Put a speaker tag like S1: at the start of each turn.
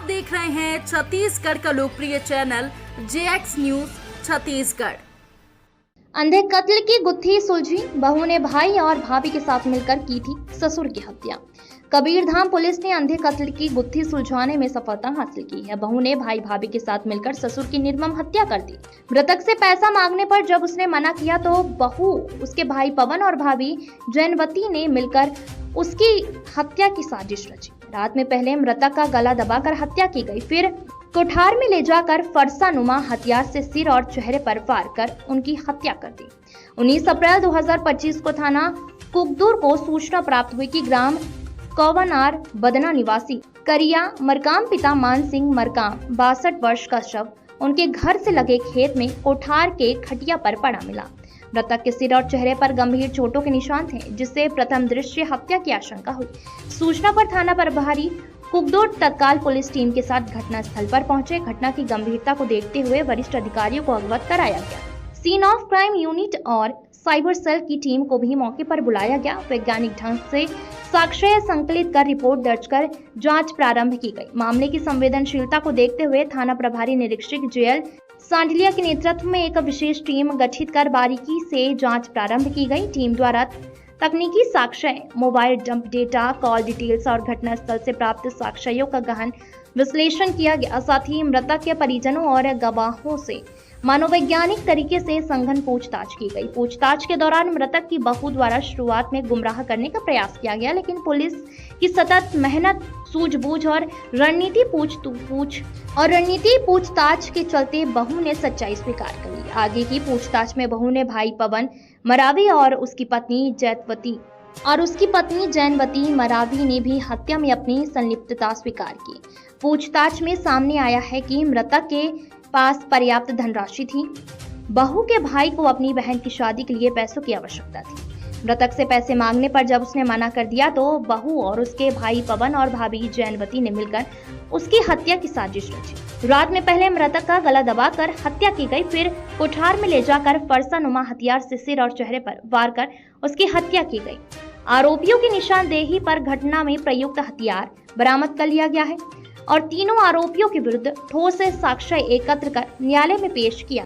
S1: देख रहे हैं छत्तीसगढ़ का लोकप्रिय चैनल JX न्यूज छत्तीसगढ़।
S2: अंधे कत्ल की गुत्थी सुलझी, बहू ने भाई और भाभी के साथ मिलकर की थी ससुर की हत्या। कबीरधाम पुलिस ने अंधे कत्ल की गुत्थी सुलझाने में सफलता हासिल की है। बहू ने भाई भाभी के साथ मिलकर ससुर की निर्मम हत्या कर दी। मृतक से पैसा मांगने पर जब उसने मना किया तो बहू, उसके भाई पवन और भाभी जैनवती ने मिलकर उसकी हत्या की साजिश रची। रात में पहले मृतक का गला दबाकर हत्या की गई, फिर कोठार में ले जाकर फरसा नुमा हथियार से सिर और चेहरे पर वार कर उनकी हत्या कर दी। 19 अप्रैल 2025 को थाना कुकदूर को सूचना प्राप्त हुई कि ग्राम कौवनार बदना निवासी करिया मरकाम पिता मान सिंह मरकाम 62 वर्ष का शव उनके घर से लगे खेत में कोठार के खटिया पर पड़ा मिला। मृतक के सिर और चेहरे पर गंभीर चोटों के निशान थे, जिससे प्रथम दृश्य हत्या की आशंका हुई। सूचना पर थाना प्रभारी कुकदूर तत्काल पुलिस टीम के साथ घटनास्थल पर पहुंचे। घटना की गंभीरता को देखते हुए वरिष्ठ अधिकारियों को अवगत कराया गया। सीन ऑफ क्राइम यूनिट और साइबर सेल की टीम को भी मौके पर बुलाया गया। वैज्ञानिक ढंग से साक्ष्य संकलित कर रिपोर्ट दर्ज कर जांच प्रारंभ की गई। मामले की संवेदनशीलता को देखते हुए थाना प्रभारी निरीक्षक जेएल सांडलिया के नेतृत्व में एक विशेष टीम गठित कर बारीकी से जांच प्रारंभ की गई। टीम द्वारा तकनीकी साक्ष्य, mobile dump data, call details और घटनास्थल से प्राप्त साक्ष्यों का गहन विश्लेषण किया गया। साथ ही मृतक के परिजनों और गवाहों से मनोवैज्ञानिक तरीके से सघन पूछताछ की गई। पूछताछ के दौरान मृतक की बहू द्वारा शुरुआत में गुमराह करने का प्रयास किया गया, लेकिन पुलिस की सतत मेहनत, सूझबूझ और रणनीति पूछताछ के चलते बहू ने सच्चाई स्वीकार कर ली। आगे की पूछताछ में बहू ने भाई पवन मरावी और उसकी पत्नी जैनवती मरावी ने भी हत्या में अपनी संलिप्तता स्वीकार की। पूछताछ में सामने आया है कि मृतक के पास पर्याप्त धनराशि थी। बहू के भाई को अपनी बहन की शादी के लिए पैसों की आवश्यकता थी। मृतक से पैसे मांगने पर जब उसने मना कर दिया तो बहू और उसके भाई पवन और भाभी जैनवती ने मिलकर उसकी हत्या की साजिश रची। रात में पहले मृतक का गला दबाकर हत्या की गई, फिर कोठार में ले जाकर फरसा नुमा हथियार से सिर और चेहरे पर वार कर उसकी हत्या की गई। आरोपियों की निशानदेही पर घटना में प्रयुक्त हथियार बरामद कर लिया गया है और तीनों आरोपियों के विरुद्ध ठोस साक्ष्य एकत्र कर न्यायालय में पेश किया।